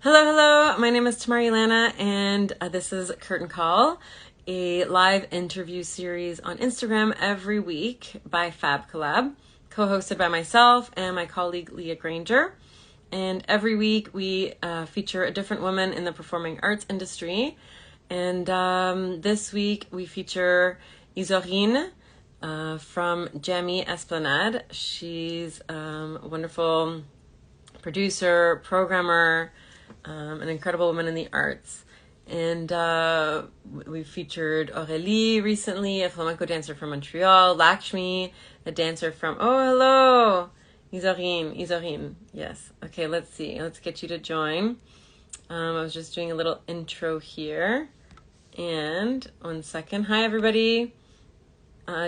Hello, hello. My name is Tamara Lana, and this is Curtain Call, a live interview series on Instagram every week by Fab Collab, co-hosted by myself and my colleague Leah Granger. And every week we feature a different woman in the performing arts industry. And this week we feature Isorine from Jammy Esplanade. She's a wonderful producer, programmer, an incredible woman in the arts. And we featured Aurélie recently, a flamenco dancer from Montreal, Lakshmi, a dancer from, oh, hello, Isorine, yes. Okay, let's see. Let's get you to join. I was just doing a little intro here. And 1 second. Hi, everybody.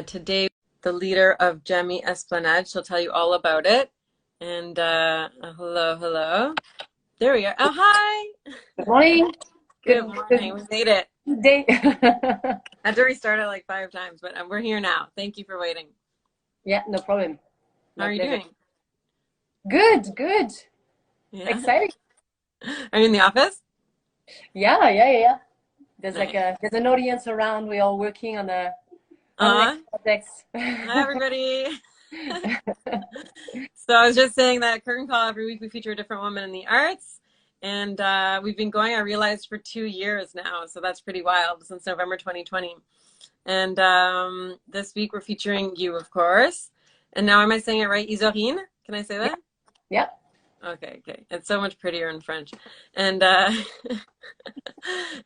Today, the leader of Jammy Esplanade. She'll tell you all about it. And hello, hello. There we are. Oh, hi. Good morning. Good morning. We made it. Good day. I had to restart it like 5 times, but we're here now. Thank you for waiting. Yeah, no problem. How are you doing? Good. Yeah. Exciting. Are you in the office? Yeah. There's Nice. there's an audience around. We're all working on the next projects. Hi, everybody. So I was just saying that Curtain Call, every week we feature a different woman in the arts. And we've been going, I realized, for 2 years now. So that's pretty wild, since November 2020. And this week we're featuring you, of course. And now, am I saying it right? Isorine? Can I say that? Yeah. Okay. It's so much prettier in French. And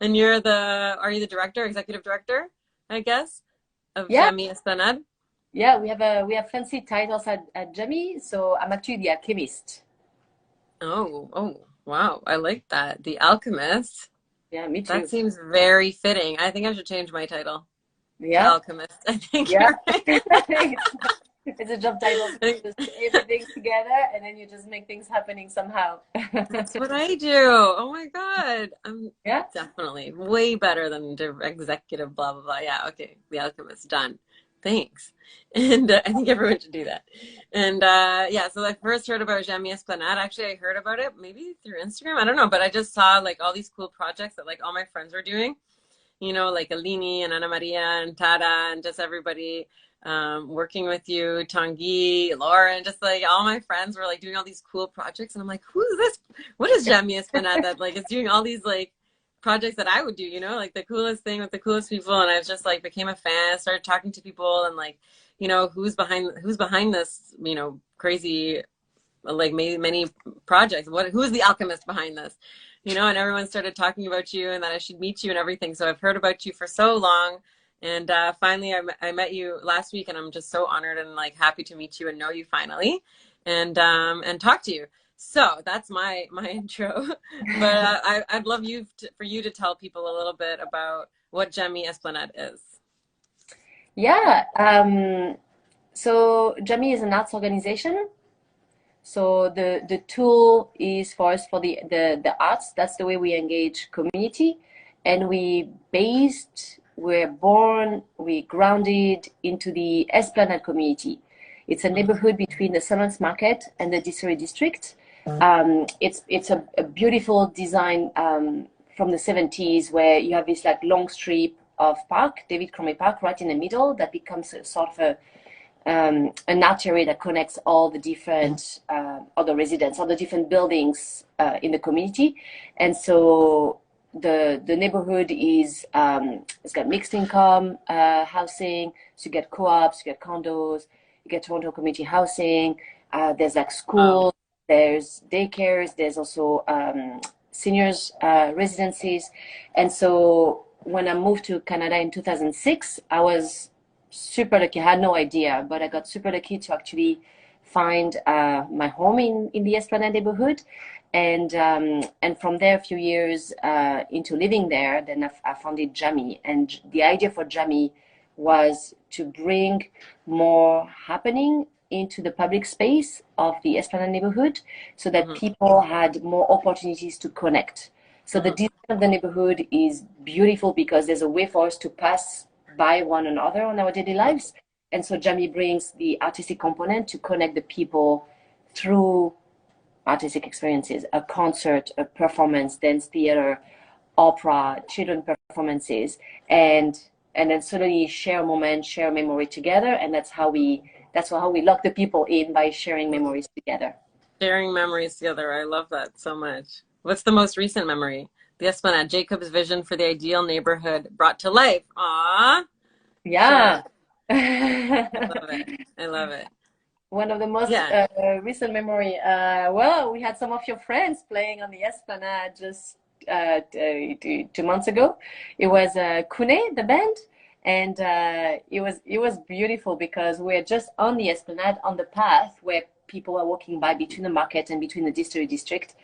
and are you the director, executive director, I guess, of Yeah. Jammy Esplanade? Yeah, we have fancy titles at Jammy, so I'm actually the alchemist. Oh, wow. I like that. The Alchemist. Yeah, me That too. seems very fitting. I think I should change my title to Yeah. Alchemist. I think Yeah. you're right. It's a job title, so you just put everything together and then you just make things happening somehow. That's what I do. Oh my God. I'm Yeah. definitely way better than the executive blah blah blah. Yeah, okay. The Alchemist done. Thanks. And I think everyone should do that. And yeah, so I first heard about Jamie Esplanade. Actually, I heard about it maybe through Instagram. I don't know, but I just saw like all these cool projects that like all my friends were doing. You know, like Alini and Ana Maria and Tara and just everybody working with you, Tanguy, Laura, and just like all my friends were like doing all these cool projects. And I'm like, who is this? What is Jamie Esplanade that like is doing all these like projects that I would do, you know, like the coolest thing with the coolest people. And I just like became a fan, started talking to people and like, you know, who's behind this, you know, crazy like many projects. Who's the alchemist behind this? You know, and everyone started talking about you and that I should meet you and everything. So I've heard about you for so long. And finally, I met you last week, and I'm just so honored and like happy to meet you and know you finally, and talk to you. So that's my intro. But I'd love for you to tell people a little bit about what Jammy Esplanade is. Yeah. So Jammy is an arts organization. So the tool is for us for the arts. That's the way we engage community, and we're born, we grounded into the Esplanade community. It's a neighborhood between the Salons Market and the Dissery district. It's a beautiful design from the 70s where you have this like long strip of park, David Cromie Park, right in the middle that becomes a sort of an artery that connects all the different other residents, all the different buildings in the community. And so the neighborhood is it's got mixed income housing. So you get co-ops, you get condos, you get Toronto community housing. There's like schools, there's daycares, there's also seniors residencies. And so when I moved to Canada in 2006, I was super lucky. I had no idea, but I got super lucky to actually find my home in the Esplanade neighborhood. And from there, a few years into living there, then I founded Jammy. And the idea for Jammy was to bring more happening into the public space of the Esplanade neighborhood so that people had more opportunities to connect. So the design of the neighborhood is beautiful because there's a way for us to pass by one another on our daily lives. And so Jammy brings the artistic component to connect the people through artistic experiences, a concert, a performance, dance theater, opera, children performances, and then suddenly share a moment, share a memory together, and that's how we lock the people in by sharing memories together. Sharing memories together. I love that so much. What's the most recent memory? The Esplanade, Jacob's vision for the ideal neighborhood brought to life. Aw, share. Yeah. I love it. I love it. One of the most Yeah. recent memory. Well, we had some of your friends playing on the Esplanade just 2 months ago. It was Kune, the band, and it was beautiful because we're just on the Esplanade on the path where people are walking by between the market and between the distillery district.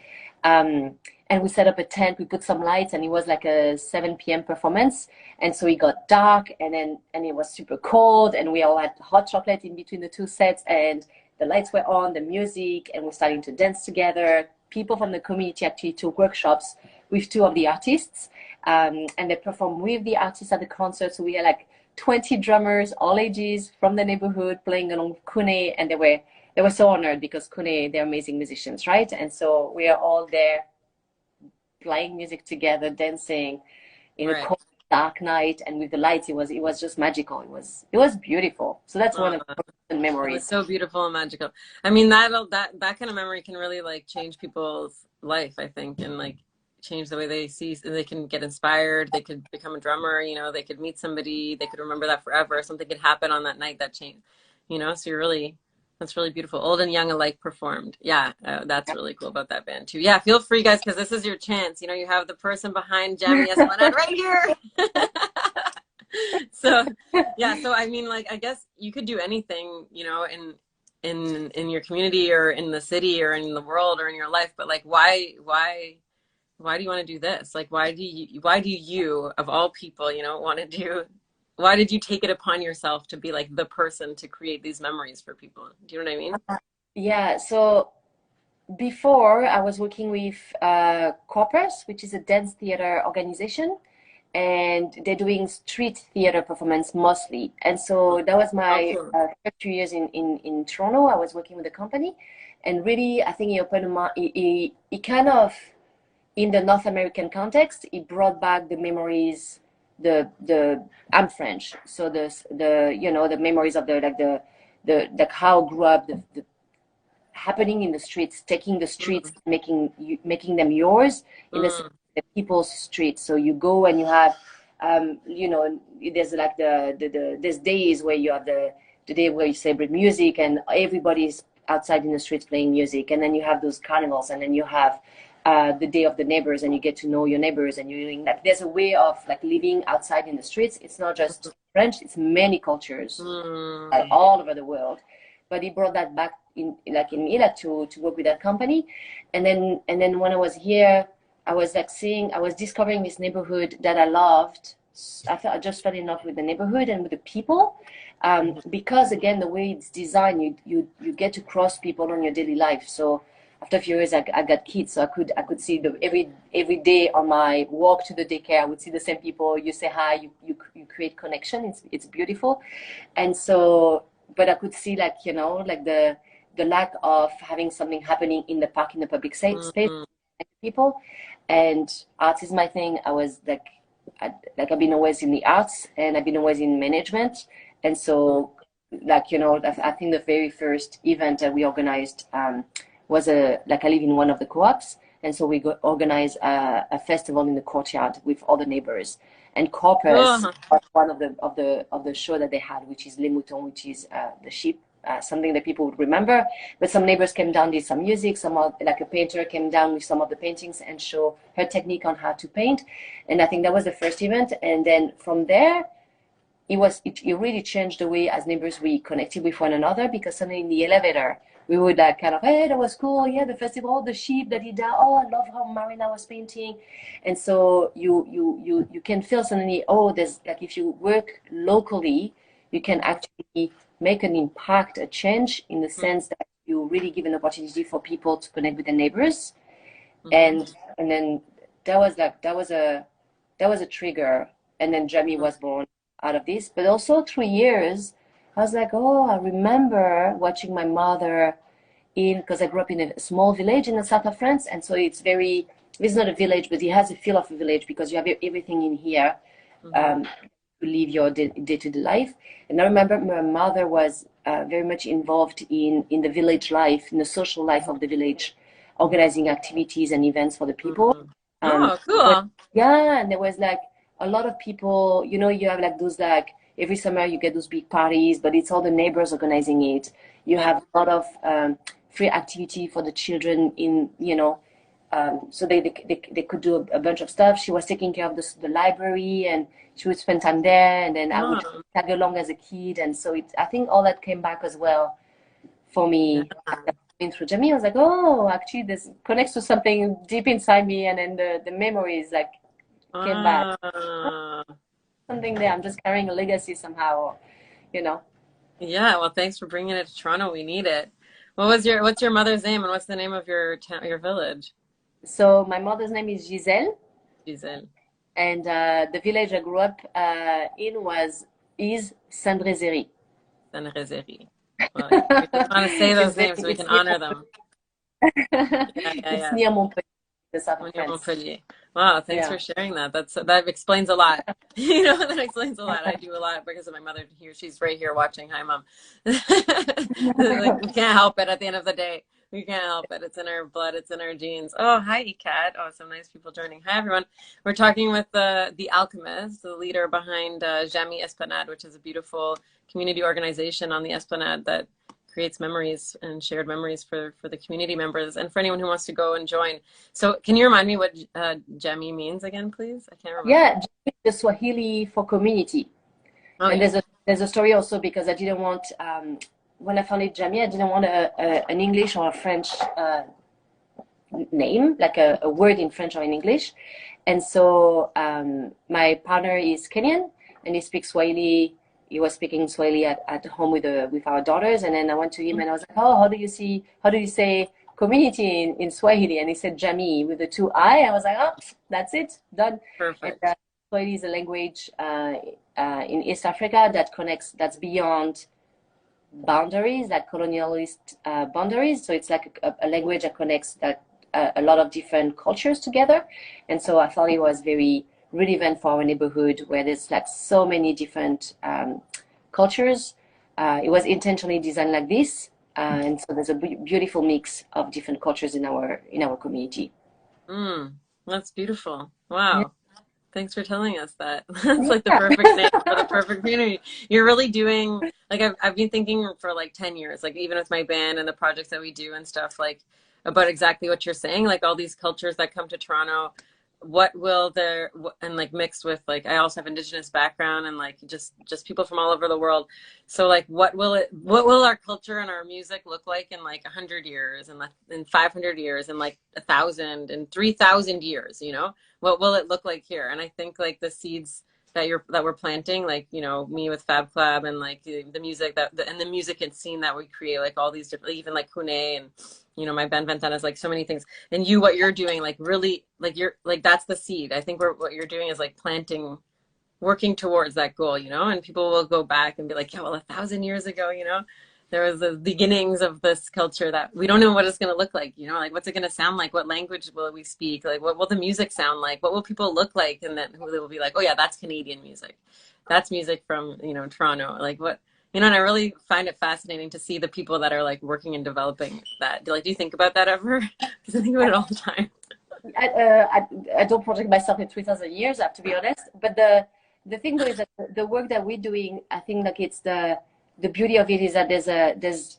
And we set up a tent, we put some lights, and it was like a 7 p.m. performance. And so it got dark, and it was super cold, and we all had hot chocolate in between the two sets, and the lights were on, the music, and we're starting to dance together. People from the community actually took workshops with two of the artists, and they performed with the artists at the concert. So we had like 20 drummers, all ages, from the neighborhood playing along with Kune, and they were so honored because Kune, they're amazing musicians, right? And so we are all there playing music together, dancing in a Right. cold, dark night, and with the lights, it was just magical. It was beautiful. So that's one of Uh, the it was memories. so beautiful and magical. I mean, that kind of memory can really like change people's life, I think, and like change the way they see. They can get inspired. They could become a drummer. They could meet somebody. They could remember that forever. Something could happen on that night that changed. So that's really beautiful. Old and young alike performed. Yeah, that's really cool about that band too. Yeah, feel free, guys, because this is your chance. You have the person behind Jamie Esplanade right here. So yeah, so I mean, like, I guess you could do anything, in your community or in the city or in the world or in your life, but like, why do you want to do this? Like, why do you of all people, want to do? Why did you take it upon yourself to be like the person to create these memories for people? Do you know what I mean? Yeah. So before I was working with Corpus, which is a dance theater organization, and they're doing street theater performance mostly. And so that was my Okay. first 2 years in Toronto. I was working with the company, and really, I think it opened my, it kind of, in the North American context, it brought back the memories. I'm French, so the memories of the like how I grew up, the happening in the streets, taking the streets, Mm, making them yours in mm, the people's streets. So you go and you have, there's like there's days where you have the day where you celebrate music and everybody's outside in the streets playing music, and then you have those carnivals, and then you have the day of the neighbors, and you get to know your neighbors, and you're doing like there's a way of like living outside in the streets. It's not just French; it's many cultures mm, all over the world. But he brought that back in Ila to work with that company, and then when I was here, I was discovering this neighborhood that I loved. I just fell in love with the neighborhood and with the people, because again the way it's designed, you get to cross people on your daily life. So after a few years, I got kids, so I could see every day on my walk to the daycare, I would see the same people. You say hi, you create connection. It's beautiful, and so, but I could see like the lack of having something happening in the park, in the public mm, space, mm, people. And arts is my thing. I was I've been always in the arts, and I've been always in management, and so I think the very first event that we organized was I live in one of the co-ops, and so we organized a festival in the courtyard with all the neighbors. And Corpus mm. was one of the show that they had, which is Les Moutons, which is the sheep, something that people would remember. But some neighbors came down, did some music. Like a painter came down with some of the paintings and show her technique on how to paint. And I think that was the first event. And then from there, it really changed the way as neighbors we connected with one another, because suddenly in the elevator we would kind of, hey, that was cool, yeah, the festival, the sheep that he did, oh, I love how Marina was painting. And so you can feel suddenly, oh, there's like, if you work locally, you can actually make an impact, a change, in the sense that you really give an opportunity for people to connect with their neighbors. Mhm, And then that was a trigger, and then Jamie mhm, was born out of this. But also 3 years, I was like, oh, I remember watching my mother because I grew up in a small village in the south of France, and so it's not a village, but it has a feel of a village because you have everything in here Mm-hmm. to live your day-to-day life. And I remember my mother was very much involved in the village life, in the social life of the village, organizing activities and events for the people. Mm-hmm. Um, Oh, but cool. yeah, and there was like a lot of people, you have like those like every summer you get those big parties, but it's all the neighbors organizing it. You Yeah. have a lot of free activity for the children so they could do a bunch of stuff. She was taking care of the library and she would spend time there, and then I would Oh, tag along as a kid. And so I think all that came back as well for yeah. me. Going through Jamie, I was like, oh, actually, this connects to something deep inside me, and then the memories like came back. Ah, Something there. I'm just carrying a legacy somehow, you know. yeah. Well, thanks for bringing it to Toronto. We need it. What's your mother's name and what's the name of your town, your village? So my mother's name is Giselle, Giselle. and the village I grew up in is Saint-Brézéry. Saint-Rézéry. Well, we just want to say those names so we can It's near honor them. Yeah, yeah, it's yeah. near Montpellier, the south of Near France. Montpellier. Wow, thanks Yeah. for sharing that. That explains a lot. That explains a lot. I do a lot because of my mother here. She's right here watching. Hi, mom. Like we can't help it at the end of the day. We can't help it. It's in our blood. It's in our genes. Oh, hi, Kat. Oh, some nice people joining. Hi, everyone. We're talking with the Alchemist, the leader behind Jamy Esplanade, which is a beautiful community organization on the Esplanade that creates memories and shared memories for the community members and for anyone who wants to go and join. So can you remind me what Jemi means again, please? I can't remember. Yeah, the Swahili for community. Oh And yeah. there's a story also because I didn't want when I founded Jamie, I didn't want an English or a French name, like a word in French or in English. And so my partner is Kenyan and he speaks Swahili. He was speaking Swahili at home with our daughters. And then I went to him and I was like, oh, how do you say community in Swahili? And he said Jamii with the two I. I was like, oh, that's it, done. And Perfect. Swahili is a language in East Africa that's beyond boundaries, like colonialist boundaries. So it's like a language that connects a lot of different cultures together. And so I thought it was very relevant for our neighborhood where there's like so many different cultures. It was intentionally designed like this. And so there's a beautiful mix of different cultures in our community. Mm, that's beautiful. Yeah. Wow. Thanks for telling us that. That's like the perfect name for the perfect community. You're really doing like I've been thinking for like 10 years, like even with my band and the projects that we do and stuff, like about exactly what you're saying, like all these cultures that come to Toronto, what will there and like mixed with like I also have indigenous background and like just people from all over the world. So like what will our culture and our music look like in like 100 years and like in 500 years and like 1,000 and 3,000 years, you know? What will it look like here? And I think like the seeds that we're planting, like me with Fab Collab and like the music and the music and scene that we create, like all these different, even like Kune and my band Ventana is like so many things. And what you're doing, like really, like you're like that's the seed. I think what you're doing is like planting, working towards that goal, and people will go back and be like, yeah, well, 1,000 years ago, there was the beginnings of this culture that we don't know what it's going to look like, like what's it going to sound like? What language will we speak? Like, what will the music sound like? What will people look like? And then who they will be like, oh yeah, that's Canadian music. That's music from, Toronto. Like what, and I really find it fascinating to see the people that are like working and developing that. Do you think about that ever? Because I think about it all the time. I don't project myself in 3,000 years, I have to be honest. But the thing though is that the work that we're doing, I think like it's the beauty of it is that there's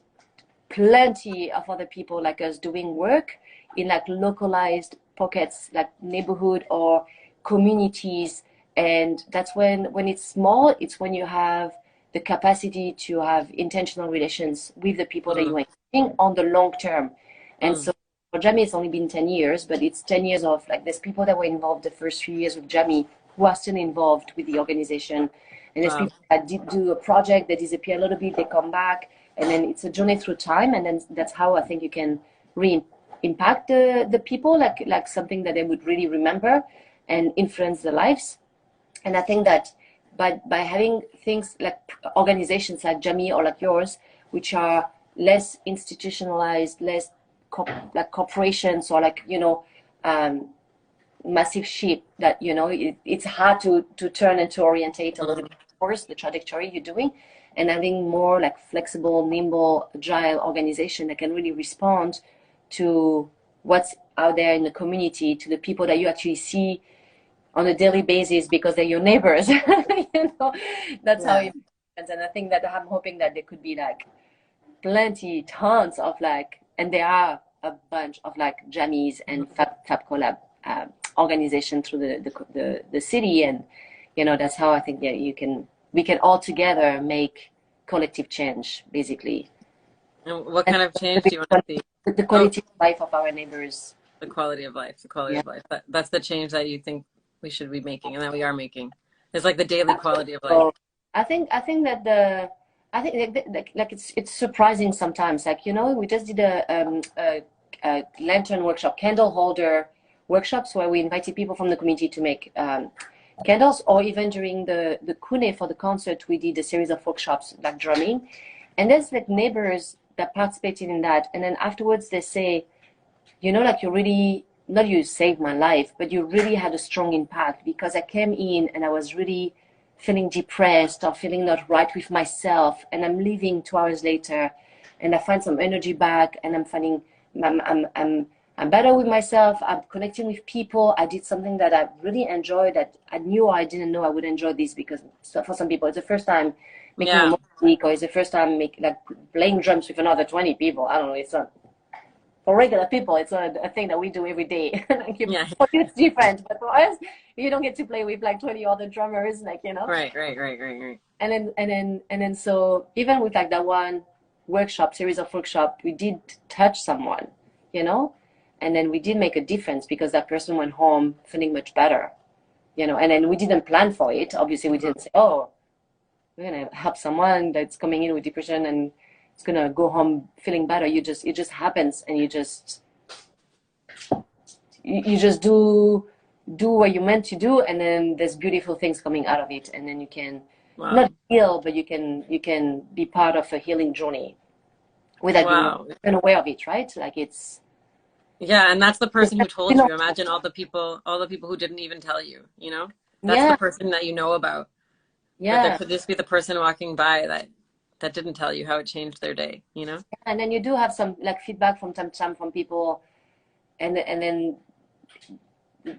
plenty of other people like us doing work in like localized pockets, like neighborhood or communities. And that's when it's small, it's when you have the capacity to have intentional relations with the people that Mm, you're engaging on the long term. And mm, so for Jamie, it's only been 10 years, but it's 10 years of like there's people that were involved the first few years with Jamie who are still involved with the organization. And there's wow. people that did do a project, they disappear a little bit, they come back, and then it's a journey through time. And then that's how I think you can impact the people, like something that they would really remember and influence their lives. And I think that by having things like organizations like Jamie or like yours, which are less institutionalized, less like corporations or like, you know, massive ship that, you know, it's hard to turn and to orientate a little bit, of course, the trajectory you're doing, and having more like flexible, nimble, agile organization that can really respond to what's out there in the community, to the people that you actually see on a daily basis because they're your neighbors. You know, that's how Yeah. it happens. And I think that I'm hoping that there could be like plenty, tons of like, and there are a bunch of like jammies and fab collab organization through the city, and you know that's how I think, yeah, we can all together make collective change basically, And what and kind of change do you want to see? the Oh, quality of life of our neighbors. the quality of life, the quality Yeah. of life. That's the change that you think we should be making and that we are making. It's like the daily quality of life. So I think that I think like it's surprising sometimes. Like, you know, we just did a lantern workshop, candle holder workshops where we invited people from the community to make candles, or even during the Kune for the concert, we did a series of workshops like drumming, and there's like neighbors that participated in that, and then afterwards they say, you know, like you really, not you saved my life, but you really had a strong impact because I came in and I was really feeling depressed or feeling not right with myself, and I'm leaving 2 hours later and I find some energy back, and I'm finding I'm I'm I'm I'm better with myself. I'm connecting with people. I did something that I really enjoyed that I knew I didn't know I would enjoy this, because for some people it's the first time making a Yeah. music, or it's the first time like playing drums with another 20 people. I don't know. It's not for regular people, it's a thing that we do every day. Like Yeah. for you, it's different, but for us, you don't get to play with like 20 other drummers, like, you know. Right, right, right, right, right. And then so even with like that one series of workshop, we did touch someone, you know, and then we did make a difference because that person went home feeling much better, you know. And then we didn't plan for it. Obviously, we didn't say, oh, we're gonna help someone that's coming in with depression and it's gonna go home feeling better. It just happens, and you just do what you meant to do, and then there's beautiful things coming out of it, and then you can not Wow. heal, but you can be part of a healing journey without being Wow. even aware of it, right? Like Yeah, and that's the person who you told know, you. Imagine all the people who didn't even tell you, you know? That's the yeah, person that you know about. But there yeah. could just be the person walking by that didn't tell you how it changed their day, you know? And then you do have some like feedback from time to time from people, and then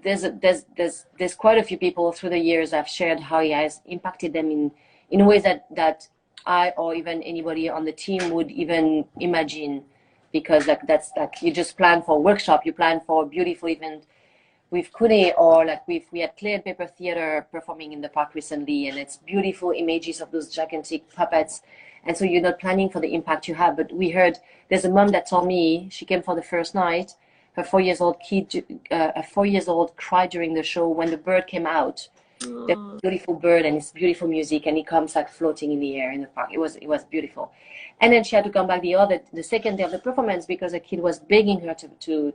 there's quite a few people through the years I've shared how he has impacted them in ways that I or even anybody on the team would even imagine, because like that's like you just plan for a workshop, you plan for a beautiful event with Kune, or like we had Clay and Paper Theater performing in the park recently, and it's beautiful images of those gigantic puppets, and so you're not planning for the impact you have. But we heard there's a mom that told me she came for the first night. Her 4 years old kid, a 4 years old cried during the show when the bird came out. The Oh, beautiful bird and it's beautiful music, and it comes like floating in the air in the park. It was beautiful. And then she had to come back the second day of the performance because a kid was begging her to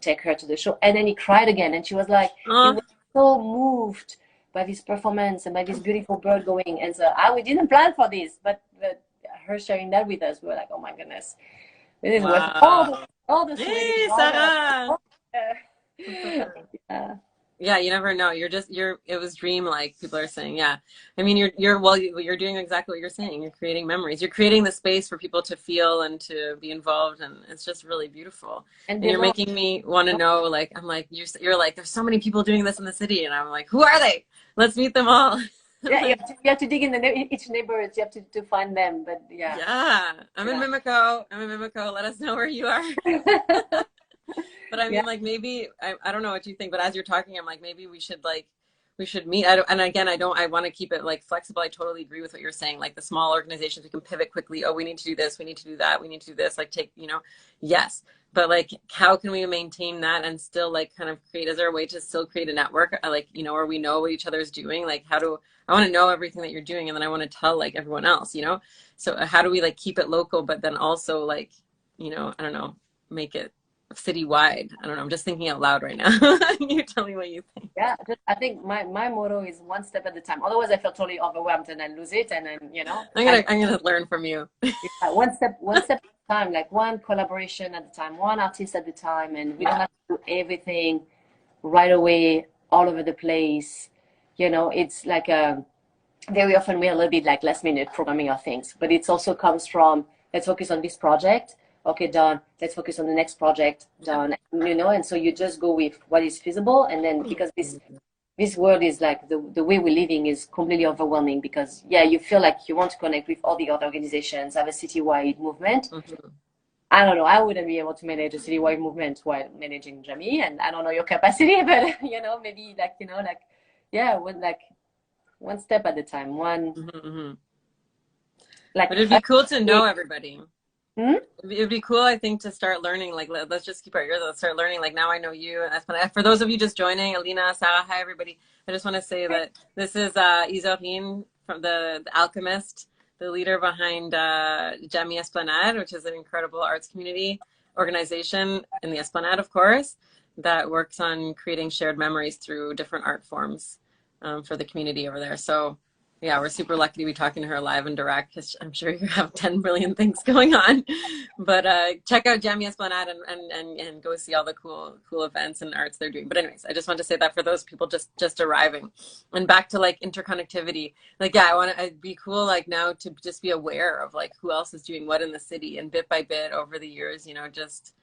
take her to the show. And then he cried again, and she was like, he oh, was so moved by this performance and by this beautiful bird going. And so we didn't plan for this, but her sharing that with us, we were like, oh my goodness, this is worth wow. all the sweating, Hey, all the Sarah. That's so uh, good. yeah. Yeah, you never know. It was dream-like, people are saying. Yeah. I mean, you're doing exactly what you're saying. You're creating memories. You're creating the space for people to feel and to be involved, and it's just really beautiful. And And you're belong. making me want to know, like, I'm like, you're like, there's so many people doing this in the city, and I'm like, who are they? Let's meet them all. Yeah, Like, you have to dig in each neighborhood. You have to find them. But yeah, yeah, I'm in yeah, Mimico. I'm in Mimico. Let us know where you are. But I yeah. mean, like maybe I don't know what you think, but as you're talking, I'm like maybe we should meet. I don't, and again, I want to keep it like flexible. I totally agree with what you're saying. Like the small organizations, we can pivot quickly. Oh, we need to do this. We need to do that. We need to do this. Like take, yes. But like, how can we maintain that and still like kind of create? Is there a way to still create a network? Like, where we know what each other's doing? Like, I want to know everything that you're doing, and then I want to tell like everyone else. So how do we like keep it local, but then also like, I don't know, make it citywide. I don't know. I'm just thinking out loud right now. You tell me what you think. Yeah, I think my motto is one step at a time. Otherwise, I feel totally overwhelmed and I lose it. And then I'm gonna learn from you. one step time, like one collaboration at a time, one artist at a time, and we don't have to do everything right away all over the place. You know, it's like very often we're a little bit like last minute programming our things, but it also comes from let's focus on this project. Okay, done. Let's focus on the next project. Yeah. Done. You know, and so you just go with what is feasible, and then because this world is like the way we're living is completely overwhelming because yeah, you feel like you want to connect with all the other organizations, have a citywide movement. Mhm. I don't know. I wouldn't be able to manage a citywide movement while managing Jamie, and I don't know your capacity, but you know, maybe like you know, like yeah, like one step at a time. One Mhm, mhm. like But it'd be cool to know everybody. hmm? It'd be cool, I think, to start learning. Like, let's just keep our ears. Let's start learning. Like now, I know you, and that's for those of you just joining. Alina, Sarah, hi everybody. I just want to say that this is Isorine from the Alchemist, the leader behind Jamie Esplanade, which is an incredible arts community organization in the Esplanade, of course, that works on creating shared memories through different art forms for the community over there. So yeah, we're super lucky to be talking to her live and direct because I'm sure you have 10 million things going on. But check out Jamie Esplanade and go see all the cool events and arts they're doing. But anyways, I just want to say that for those people just arriving. And back to like interconnectivity. Like yeah, I want to be cool like now to just be aware of like who else is doing what in the city and bit by bit over the years, you know, just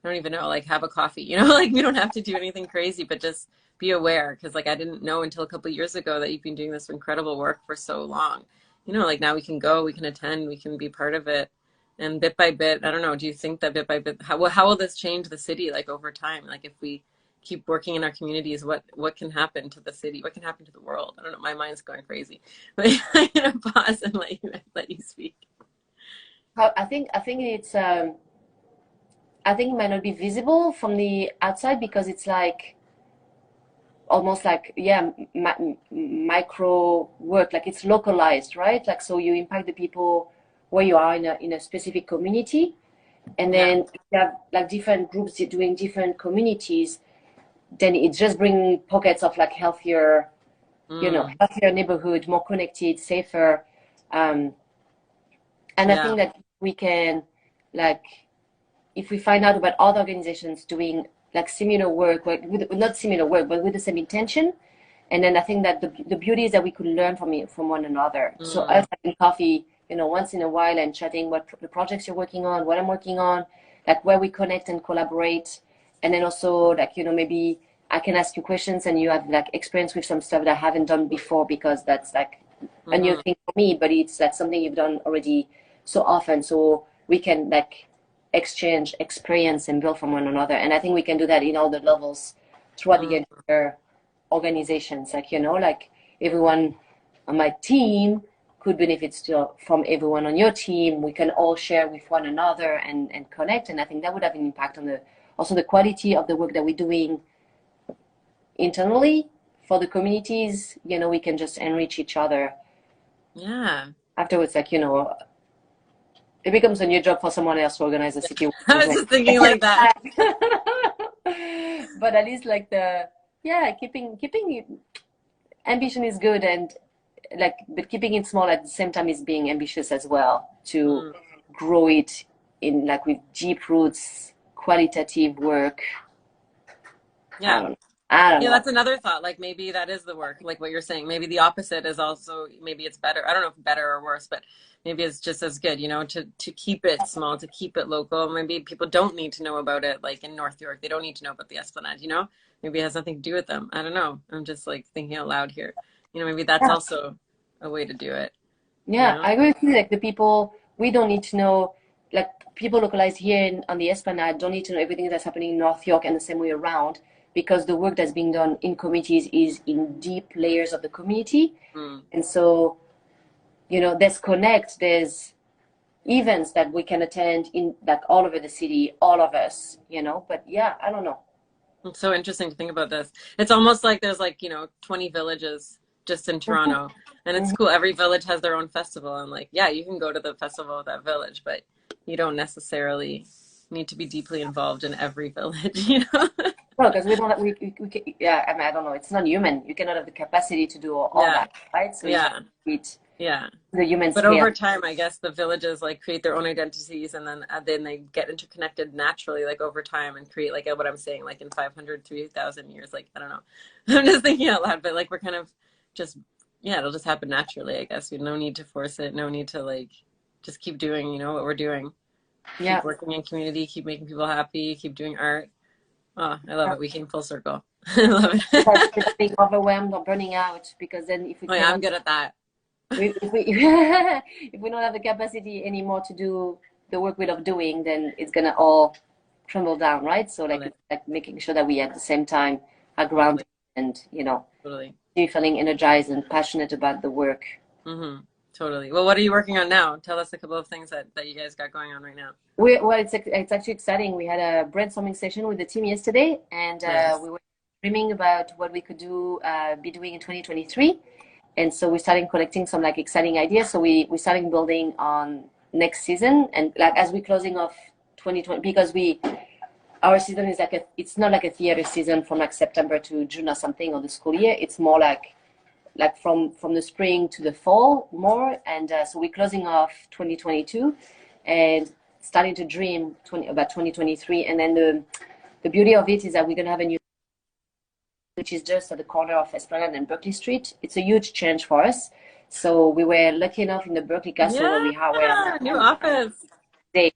I don't even know, like have a coffee, you know, like we don't have to do anything crazy, but just be aware because like I didn't know until a couple of years ago that you've been doing this incredible work for so long. You know, like now we can go, we can attend, we can be part of it. And bit by bit, I don't know, do you think that bit by bit how will this change the city like over time? Like if we keep working in our communities, what can happen to the city? What can happen to the world? I don't know, my mind's going crazy. But I'm gonna pause and let you speak. I think it's I think it might not be visible from the outside because it's like almost like yeah micro work, like it's localized, right? Like so you impact the people where you are in a specific community, and Yeah. then you have like different groups doing different communities, then it just bring pockets of like healthier, you know, Mm, healthier neighborhood, more connected, safer. um and I yeah. think that we can like if we find out about other organizations doing like similar work, with not similar work, but with the same intention, and then I think that the beauty is that we could learn from it from one another. So us Mm, having coffee, you know, once in a while and chatting what the projects you're working on, what I'm working on, like where we connect and collaborate, and then also like you know maybe I can ask you questions and you have like experience with some stuff that I haven't done before because that's like a new hmm. thing for me, but it's like something you've done already so often, so we can like exchange experience and build from one another. And I think we can do that in all the levels throughout the Mm. entire organizations. Like, you know, like everyone on my team could benefit still from everyone on your team. We can all share with one another and connect. And I think that would have an impact on the also the quality of the work that we're doing internally for the communities. You know, we can just enrich each other Yeah. afterwards. Like, you know, it becomes a new job for someone else to organize a city I was movement. just thinking like that. But at least like the yeah, keeping it, ambition is good, and like but keeping it small at the same time is being ambitious as well to Mm. grow it in like with deep roots, qualitative work. I Yeah. don't know. I don't Yeah, know. that's another thought. Like maybe that is the work, like what you're saying. Maybe the opposite is also maybe it's better. I don't know if better or worse, but maybe it's just as good, you know, to keep it small, to keep it local. Maybe people don't need to know about it like in North York. They don't need to know about the Esplanade, you know? Maybe it has nothing to do with them. I don't know. I'm just like thinking out loud here. You know, maybe that's Yeah, also a way to do it, you yeah, know? I agree with you. Like the people we don't need to know, like people localized here on the Esplanade don't need to know everything that's happening in North York and the same way around because the work that's being done in communities is in deep layers of the community. Mm. And so, you know, there's connect, there's events that we can attend in like all over the city, all of us, you know. But yeah, I don't know. It's so interesting to think about this. It's almost like there's like, you know, 20 villages just in Toronto. And it's Mhm. cool. Every village has their own festival. And like, yeah, you can go to the festival of that village, but you don't necessarily need to be deeply involved in every village, you know? No, because we don't have, we can, yeah, I mean, I don't know. It's not human. You cannot have the capacity to do all Yeah. that, right? So it's like Yeah. it. Yeah. the human But scale. over time, I guess the villages like create their own identities, and then they get interconnected naturally, like over time, and create like what I'm saying, like in 500, 3,000 years. Like I don't know, I'm just thinking out loud, but like we're kind of just yeah, it'll just happen naturally, I guess. We no need to force it, no need to like just keep doing, what we're doing, keep Yeah. working in community, keep making people happy, keep doing art. Oh, I love it. We came full circle. I love Without it. without being overwhelmed or burning out, because then if we Oh yeah, I'm cannot, good at that. if we if we don't have the capacity anymore to do the work we love doing, then it's gonna all crumble down, right? So like Totally, it's like making sure that we at the same time are totally, grounded and totally. feeling energized and passionate about the work. Mm-hmm. Totally. Well, what are you working on now? Tell us a couple of things that you guys got going on right now. Well, it's actually exciting. We had a brainstorming session with the team yesterday, and Nice. we were dreaming about what we could be doing in 2023. And so we started collecting some like exciting ideas. So we started building on next season, and like as we closing off 2020, because our season is it's not like a theater season from like September to June or something, or the school year. It's more like from the spring to the fall more. And so we're closing off 2022 and starting to dream about 2023. And then the beauty of it is that we're going to have a new, which is just at the corner of Esplanade and Berkeley Street. It's a huge change for us. So we were lucky enough in the Berkeley Castle where Yeah, we were new office. day.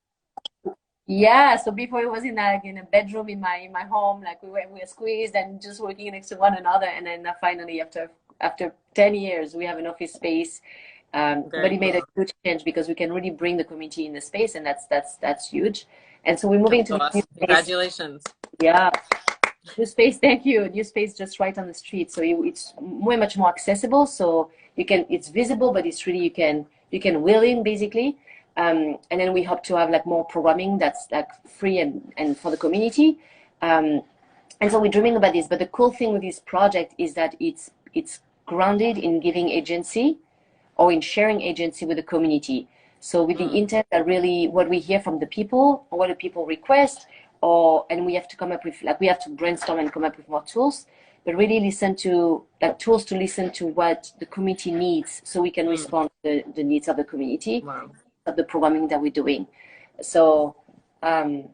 Yeah, so before it was in a bedroom in my home, like we were squeezed and just working next to one another, and then finally after 10 years we have an office space, but Very it made a cool. huge change because we can really bring the community in the space, and that's huge. And so we're moving That's to this new awesome. space. Congratulations. Yeah, new space. Thank you. New space just right on the street, so it's way much more accessible. So it's visible, but it's really you can wheel in basically. And then we hope to have like more programming that's like free and for the community. And so we're dreaming about this. But the cool thing with this project is that it's grounded in giving agency or in sharing agency with the community. So with the Mm. intent that really what we hear from the people or what the people request, and we have to come up with we have to brainstorm and come up with more tools, but really listen to tools to listen to what the community needs so we can Mm. respond to the needs of the community Wow. of the programming that we're doing. So, um,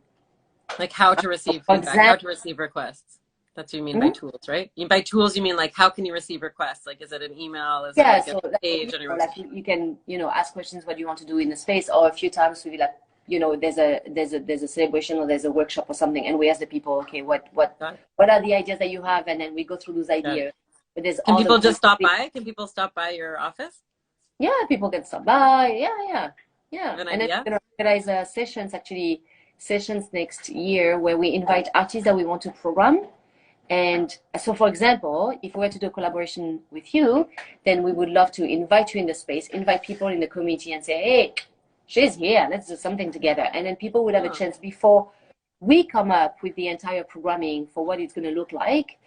Like how to receive for feedback, how example, to receive requests. That's what you mean by mhm. tools, right? By tools, you mean like how can you receive requests? Like, is it an email? Is it Yeah, like a so page on your website? like you can ask questions what you want to do in the space, or a few times we like there's a celebration or there's a workshop or something, and we ask the people, okay, Got it. what are the ideas that you have, and then we go through those Got it. ideas. But there's Can all the people just stop by? Can people stop by your office? yeah, people can stop by. Yeah. Have an And then idea? we're gonna organize sessions next year where we invite artists that we want to program. And so, for example, if we were to do a collaboration with you, then we would love to invite you in the space, invite people in the community and say, hey, she's here, let's do something together. And then people would have a Oh, chance before we come up with the entire programming for what it's going to look like.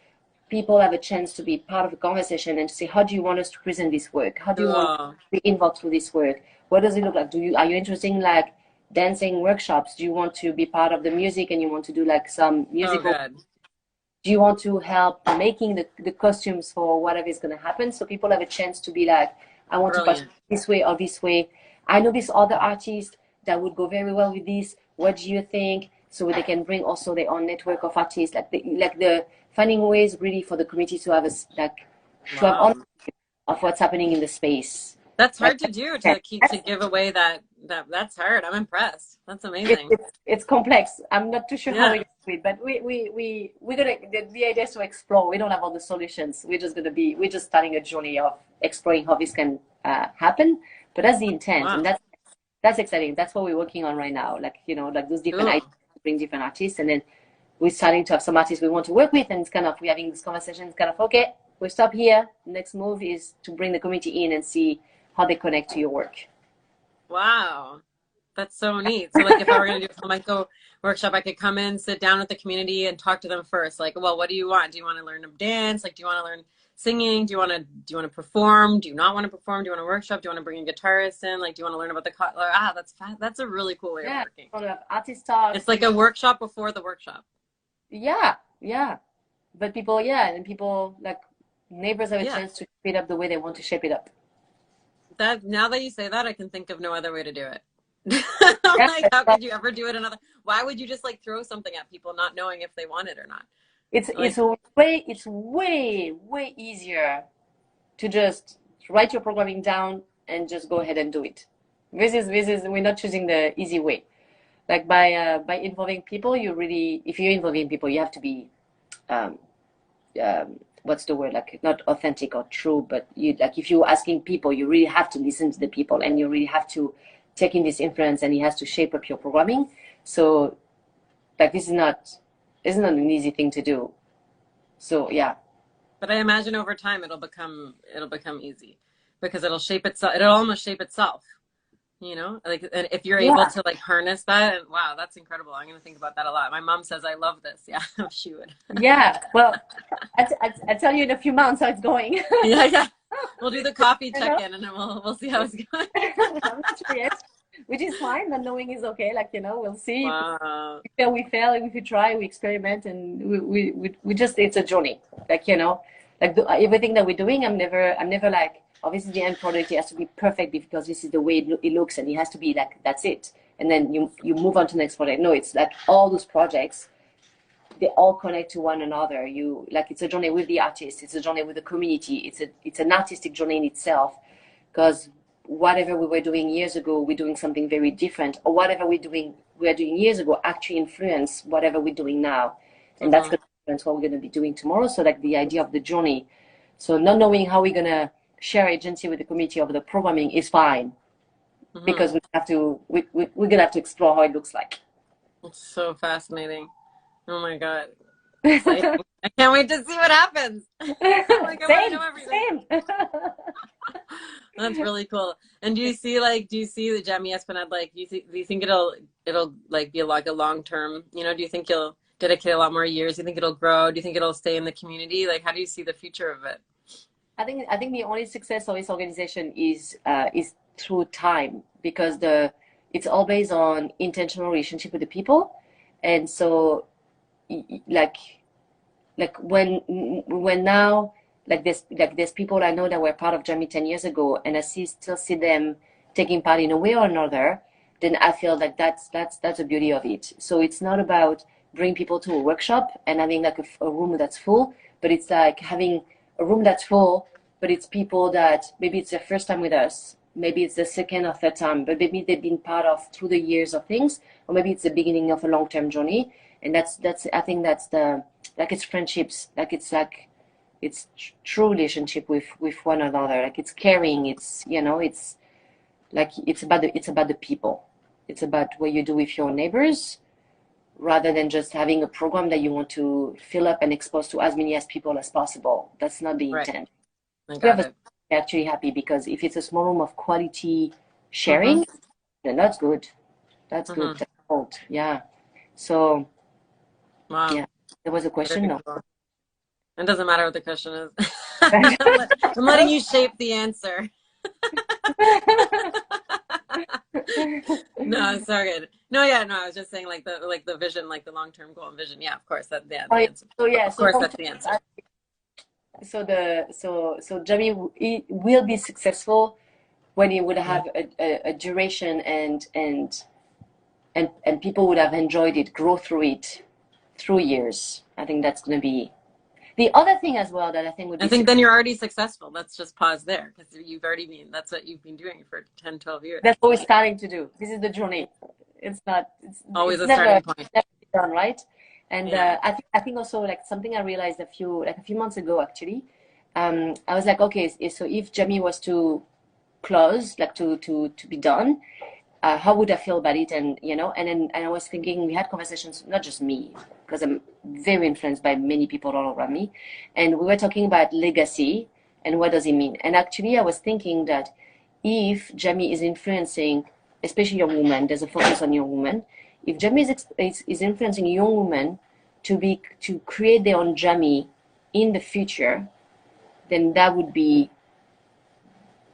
People have a chance to be part of the conversation and to say, how do you want us to present this work? How do you want cool. to be involved with this work? What does it look like? Are you interested in like dancing workshops? Do you want to be part of the music and you want to do like some So musical? good. Do you want to help making the costumes for whatever is going to happen? So people have a chance to be like, I want to Brilliant. participate this way or this way. I know this other artist that would go very well with this. What do you think? So they can bring also their own network of artists, like the finding ways really for the community to have to have Wow. ownership of what's happening in the space. That's Like, hard to do yeah, to keep to give away that's hard. I'm impressed. That's it, amazing. it's complex. I'm not too sure how we're Yeah. gonna do it, but we're gonna the idea is to explore. We don't have all the solutions. We're just starting a journey of exploring how this can happen. But that's the intent, and Wow. that's exciting. That's what we're working on right now. Like like those different ideas Cool. to bring different artists, and then we're starting to have some artists we want to work with, and it's kind of we're having this conversation. It's kind of okay. We stop here. Next move is to bring the community in and see how they connect to your work. Wow. That's so neat. So like if I were gonna do a flamenco workshop, I could come in, sit down with the community and talk to them first. Like, well, what do you want? Do you want to learn to dance? Like, do you want to learn singing? Do you want to perform? Do you not want to perform? Do you want to workshop? Do you want to bring a guitarist in? Like, do you want to learn about that's a really cool way of Yeah, working. we want to have artist talks. It's like a workshop before the workshop. Yeah. But and people like neighbors have a Yeah. chance to shape it up the way they want to shape it up. that now that you say that, I can think of no other way to do it. I'm Yeah, like, how could you ever do it another? Why would you just like throw something at people not knowing if they want it or not? Like, it's way easier to just write your programming down and just go ahead and do it. This is we're not choosing the easy way. Like by involving people, you really, if you're involving people, you have to be um, what's the word, like not authentic or true, but you, like if you're asking people, you really have to listen to the people and you really have to take in this influence, and it has to shape up your programming. So like this is not an easy thing to do. So yeah. but I imagine over time it'll become easy because it'll shape itself. It'll almost shape itself. You know, like, and if you're able Yeah. to like harness that, and wow, that's incredible. I'm gonna think about that a lot. My mom says I love this. Yeah, she would. Yeah, well, I tell you in a few months how it's going. Yeah, yeah. We'll do the coffee You know? check-in, and then we'll see how it's going. I'm not sure yet, which is fine. Not knowing is okay. Like, we'll see. If Wow. we fail, we fail. If we try, we experiment, and we just, it's a journey. Like, like everything that we're doing, I'm never like, oh, this is the end product. It has to be perfect because this is the way it looks, and it has to be like, that's it. And then you move on to the next project. No, it's like all those projects, they all connect to one another. You like, it's a journey with the artist, it's a journey with the community, it's an artistic journey in itself, because whatever we were doing years ago, we're doing something very different, or whatever we are doing years ago actually influence whatever we're doing now, and that's Mm-hmm. going to influence what we're going to be doing tomorrow. So like the idea of the journey, so not knowing how we're going to share agency with the community of the programming is fine, Mm-hmm. because we're going to have to explore how it looks like. It's so fascinating. Oh my God. Exciting. I can't wait to see what happens. Like, I want to Same, know everything. same. That's really cool. And do you see the Jamie Espinad, like, do you think it'll like be like a long term, do you think you'll dedicate a lot more years? Do you think it'll grow? Do you think it'll stay in the community? Like, how do you see the future of it? I think the only success of this organization is through time, because it's all based on intentional relationship with the people, and so like when now, like there's people I know that were part of Jamie 10 years ago, and I still see them taking part in a way or another. Then I feel like that's the beauty of it. So it's not about bringing people to a workshop and having like a room that's full, but it's like having a room that's full, but it's people that maybe it's their first time with us, maybe it's the second or third time, but maybe they've been part of through the years of things, or maybe it's the beginning of a long-term journey. And that's I think that's the, like, it's friendships, it's true relationship with one another, like it's caring, it's it's like it's about the people, it's about what you do with your neighbors, rather than just having a program that you want to fill up and expose to as many as people as possible. That's not the Right. intent. I We have got a it. actually happy, because if it's a small room of quality Mm-hmm. sharing, then that's good. That's good. Mm-hmm. That's good. Yeah. So Wow. yeah, there was a question. Very No. cool. It doesn't matter what the question is. I'm letting you shape the answer. No, it's so good. No, yeah, no, I was just saying like the vision, like the long term goal and vision. Yeah, of course, Oh, the yeah. answer. So yeah, Of so course, long that's term, the answer. so Jamie will be successful when he would have a duration, and people would have enjoyed it, grow through it through years. I think that's going to be the other thing as well that I think would I be think then successful. you're already successful. Let's just pause there because that's what you've been doing for 10, 12 years. That's what we're starting to do. This is the journey. It's not. Always It's a never starting point. done, right? And Yeah. I think also, like, something I realized a few months ago actually. I was like, okay, so if Jamie was to close, like to be done, how would I feel about it? And I was thinking, we had conversations, not just me, because I'm very influenced by many people all around me, and we were talking about legacy and what does it mean. And actually, I was thinking that if Jamie is influencing, especially young women, there's a focus on young women. If Jamie is influencing young women to create their own Jamie in the future, then that would be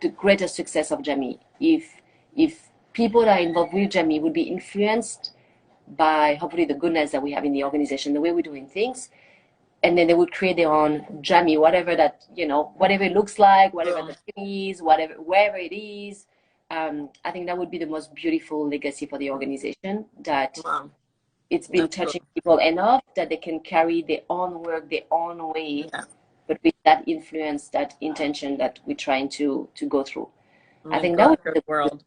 the greatest success of Jamie. If people that are involved with Jamie would be influenced by hopefully the goodness that we have in the organization, the way we're doing things, and then they would create their own jammy, whatever that, you know, whatever it looks like, whatever the thing is, whatever, wherever it is. I think that would be the most beautiful legacy for the organization, that Wow, it's been that's cool. touching people enough that they can carry their own work their own way, Yeah, but with that influence, that intention that we're trying to go through. I and think go that out would there be in the world.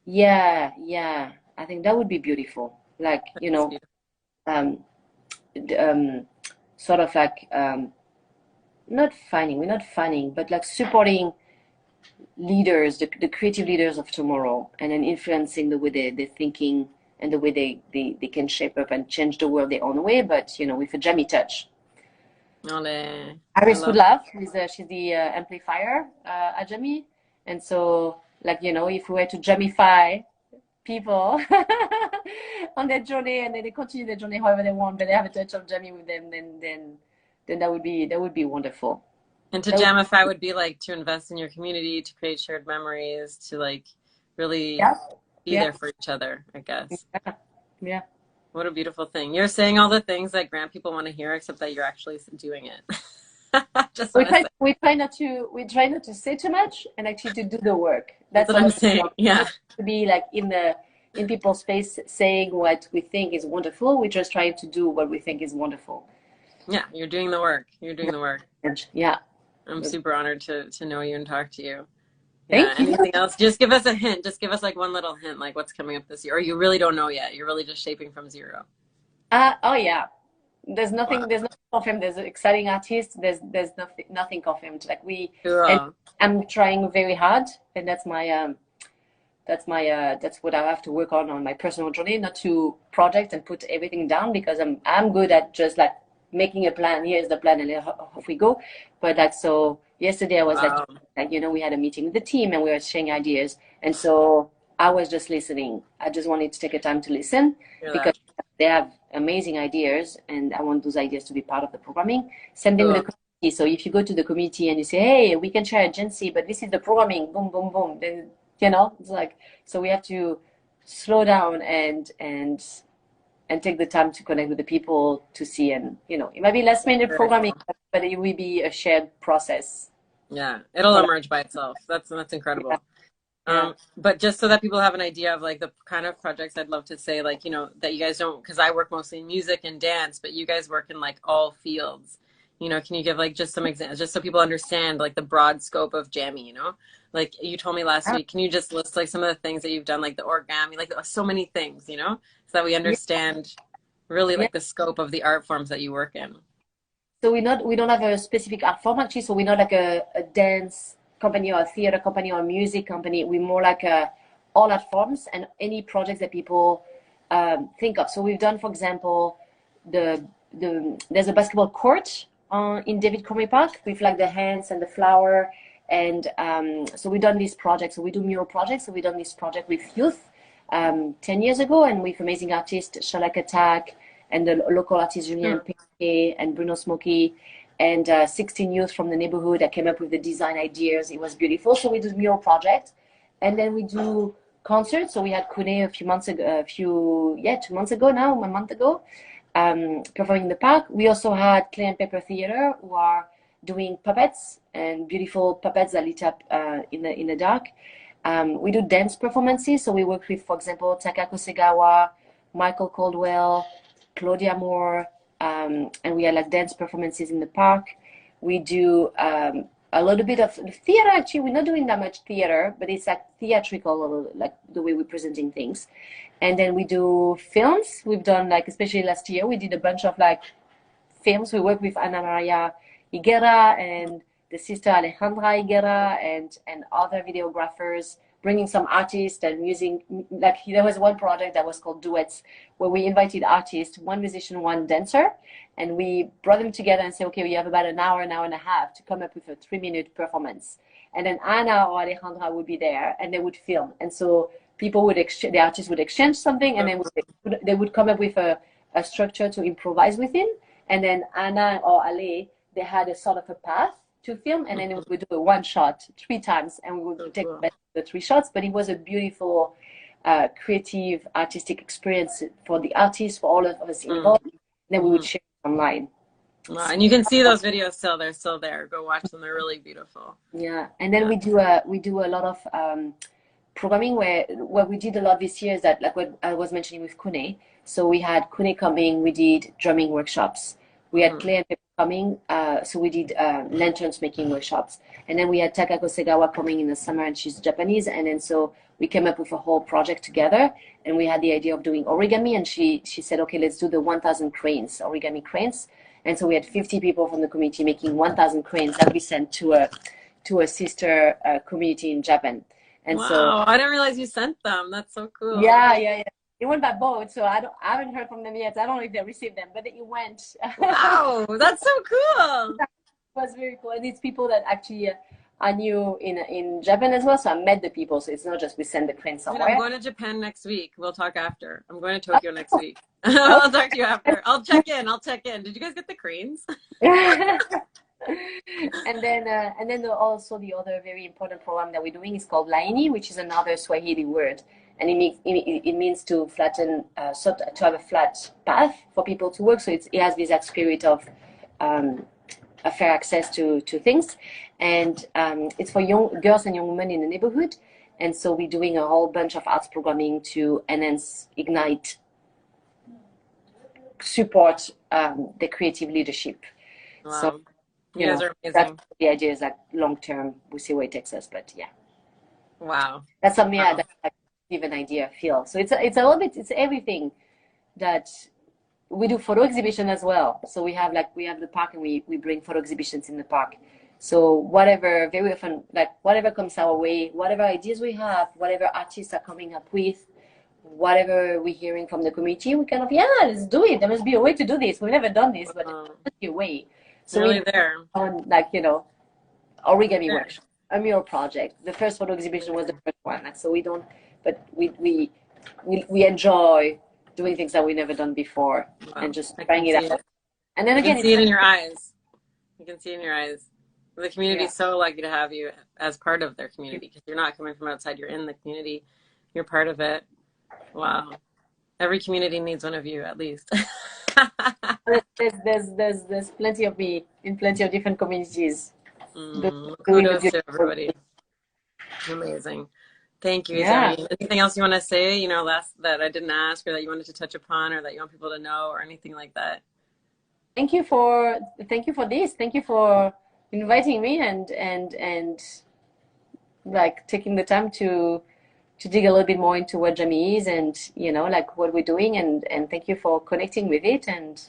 yeah, yeah. I think that would be beautiful. Like, you That's know, beautiful. um, sort of like not finding, we're not finding, but like supporting leaders, the creative leaders of tomorrow, and then influencing the way they're thinking and the way they can shape up and change the world their own way, but you know, with a jammy touch. Olé. I Iris would love laugh. She's the amplifier at Jammy, and so like, you know, if we were to jamify people on their journey, and then they continue their journey however they want, but they have a touch of Jammy with them, then that would be wonderful. And to That would, Jamify would be like to invest in your community, to create shared memories, to like really yeah, be yeah, there for each other, I guess. yeah, yeah. What a beautiful thing. You're saying all the things that grant people want to hear, except that you're actually doing it. Just We want to try say. we try not to say too much and actually to do the work. That's That's what our I'm job. saying. Yeah. Not to be like in people's space saying what we think is wonderful. We're just trying to do what we think is wonderful. Yeah. You're doing the work. You're doing the work. Yeah. I'm super honored to know you and talk to you. Yeah. Thank you. Anything else? Just give us a hint. Just give us like one little hint, like what's coming up this year. Or you really don't know yet. You're really just shaping from zero. Oh yeah. There's Wow. nothing. There's nothing confirmed. There's an exciting artist. There's nothing confirmed. Like and Cool. I'm trying very hard, and that's what I have to work on my personal journey, not to project and put everything down, because I'm good at just like making a plan. Here's the plan, and then off we go. But like, so yesterday I was Wow. like, you know, we had a meeting with the team and we were sharing ideas, and so I was just listening. I just wanted to take a time to listen, Hear because that. they have amazing ideas, and I want those ideas to be part of the programming. Same thing with the Cool. community. So if you go to the community and you say, hey, we can share agency, but this is the programming, boom, boom, boom, then you know, it's like, so we have to slow down and take the time to connect with the people to see, and you know, it might be last minute Very programming, cool. but it will be a shared process. Yeah. It'll Voilà. emerge by itself. That's Yeah, incredible. yeah. But just so that people have an idea of like the kind of projects I'd love to say, like, you know, that you guys don't, because I work mostly in music and dance, but you guys work in like all fields. You know, can you give like just some examples, just so people understand like the broad scope of Jammy, you know? Like you told me last week, can you just list like some of the things that you've done, like the origami, like so many things, you know, so that we Yeah, understand really yeah. like the scope of the art forms that you work in. So we don't have a specific art form actually. So we're not like a dance company or a theater company or a music company. We're more like all art forms and any projects that people think of. So we've done, for example, there's a basketball court in David Cormier Park with like the hands and the flower, and so we've done this project. So we do mural projects. So we've done this project with youth 10 years ago, and with amazing artists Shalak Attack and the local artist Julien Hmm. Piquet and Bruno Smoky, and 16 youth from the neighborhood that came up with the design ideas. It was beautiful. So we do mural project, and then we do concerts. So we had Kune a few months ago, 2 months ago now, a month ago, performing in the park. We also had Clay and Pepper Theater, who are doing puppets and beautiful puppets that lit up in the dark. We do dance performances. So we work with, for example, Takako Segawa, Michael Caldwell, Claudia Moore, and we had like dance performances in the park. We do a little bit of theater. Actually, we're not doing that much theater, but it's like theatrical, like the way we're presenting things. And then we do films. We've done like, especially last year, we did a bunch of like films. We work with Ana Maria Higuera and the sister Alejandra Higuera, and other videographers, bringing some artists and using, like there was one project that was called Duets, where we invited artists, one musician, one dancer, and we brought them together and said, okay, we have about an hour and a half to come up with a 3-minute performance. And then Ana or Alejandra would be there and they would film. And so people would exchange, the artists would exchange something, and then they would come up with a structure to improvise within. And then Anna or Ale, they had a sort of a path to film, and then we would do a one shot 3 times, and we So would take cool. the 3 shots. But it was a beautiful, creative, artistic experience for the artists, for all of us Mm. involved. Then we would Hmm. share it online. Wow. And you can see those videos still. They're still there. Go watch them. They're really beautiful. Yeah, and then Yeah. we do a lot of programming where what we did a lot this year is that like what I was mentioning with Kune. So we had Kune coming, we did drumming workshops. We had Mhm. Clay and Pepper coming, so we did lanterns making workshops. And then we had Takako Segawa coming in the summer, and she's Japanese. And then so we came up with a whole project together, and we had the idea of doing origami. And she said, okay, let's do the 1,000 cranes, origami cranes. And so we had 50 people from the community making 1,000 cranes that we sent to a sister community in Japan. And so, Wow. I didn't realize you sent them. That's so cool. yeah, yeah, yeah. It went by boat, so I haven't heard from them yet. I don't know if they received them, but it went. Wow. That's so cool. It was very cool, and it's people that actually are new in Japan as well. So I met the people, so it's not just we send the crane Dude, I'm somewhere. going to Japan next week. We'll talk after. I'm going to Tokyo next Oh, week. I'll talk to you after. I'll check in. I'll check in. Did you guys get the cranes? okay. And then also the other very important program that we're doing is called Laini, which is another Swahili word, and it means to flatten, to have a flat path for people to work. So it has this spirit of a fair access to things, and it's for young girls and young women in the neighborhood. And so we're doing a whole bunch of arts programming to enhance, ignite, support the creative leadership. So Wow. You you guys know, are that's amazing. the idea is that long term, we see where it takes us. But yeah, Wow. that's something Wow. that I give an idea, feel. So it's a little bit, it's everything that we do photo exhibition as well. So we have the park and we bring photo exhibitions in the park. So whatever, very often, like whatever comes our way, whatever ideas we have, whatever artists are coming up with, whatever we're hearing from the community, we kind of, yeah, let's do it. There must be a way to do this. We've never done this, but there Wow. must be a way. So You're we really there. on like, origami There. workshop, a mural project. The first photo exhibition was the first one. And so we don't, but we enjoy doing things that we never done before and Wow. just I trying can it see out. it. And then I can again, it's see it like, in your eyes. You can see it in your eyes. The community yeah. is so lucky to have you as part of their community because you're not coming from outside. You're in the community. You're part of it. Wow. Every community needs one of you at least. There's plenty of me in plenty of different communities doing the Kudos beautiful to work. everybody. Amazing. Thank you, Yeah. Isorine. Anything else you want to say, last that I didn't ask or that you wanted to touch upon or that you want people to know or anything like that? Thank you for this. Thank you for inviting me and like taking the time to dig a little bit more into what Jamie is and like what we're doing and thank you for connecting with it and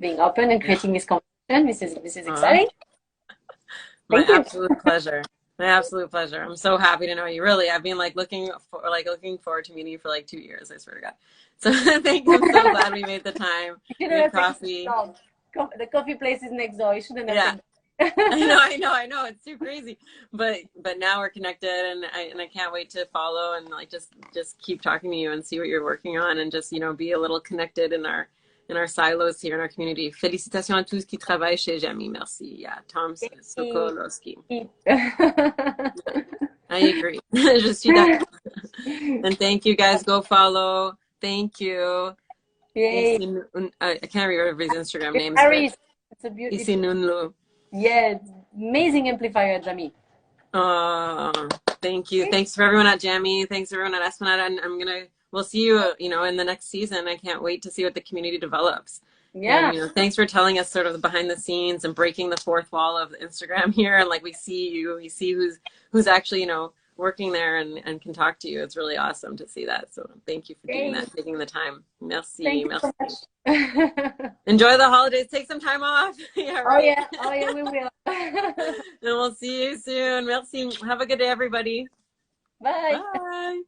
being open and Yeah. creating this conversation. This is Uh, exciting. my Thank you. absolute pleasure. My absolute pleasure. I'm so happy to know you. Really, I've been looking forward to meeting you for like 2 years. I swear to God. So thank you. I'm so glad we made the time. You shouldn't We had have taken so coffee. long. The coffee place is next door. You shouldn't have Yeah, taken. I know. It's too crazy, but now we're connected, and I can't wait to follow and like just keep talking to you and see what you're working on, and just be a little connected in our silos here in our community. Félicitations à tous qui travaillent chez Jamie. Merci. Yeah, Tom Sokolowski. I agree. Je suis d'accord. And thank you guys. Go follow. Thank you. Yay. I can't remember everybody's Instagram It's names, but Paris. It's a beautiful. Isinunlu. Yeah, amazing amplifier, Jamie. Oh, thank you. Thanks for everyone at Jammy. Thanks everyone at Esplanade. And we'll see you, in the next season. I can't wait to see what the community develops. Yeah. And, thanks for telling us sort of the behind the scenes and breaking the fourth wall of Instagram here. And like, we see who's actually, working there and can talk to you. It's really awesome to see that. So thank you for doing Yay. that, taking the time. Merci, Thank you so merci. much. Enjoy the holidays. Take some time off. Yeah, Oh right. yeah. Oh yeah, we will. And we'll see you soon. Merci. Have a good day, everybody. Bye. Bye.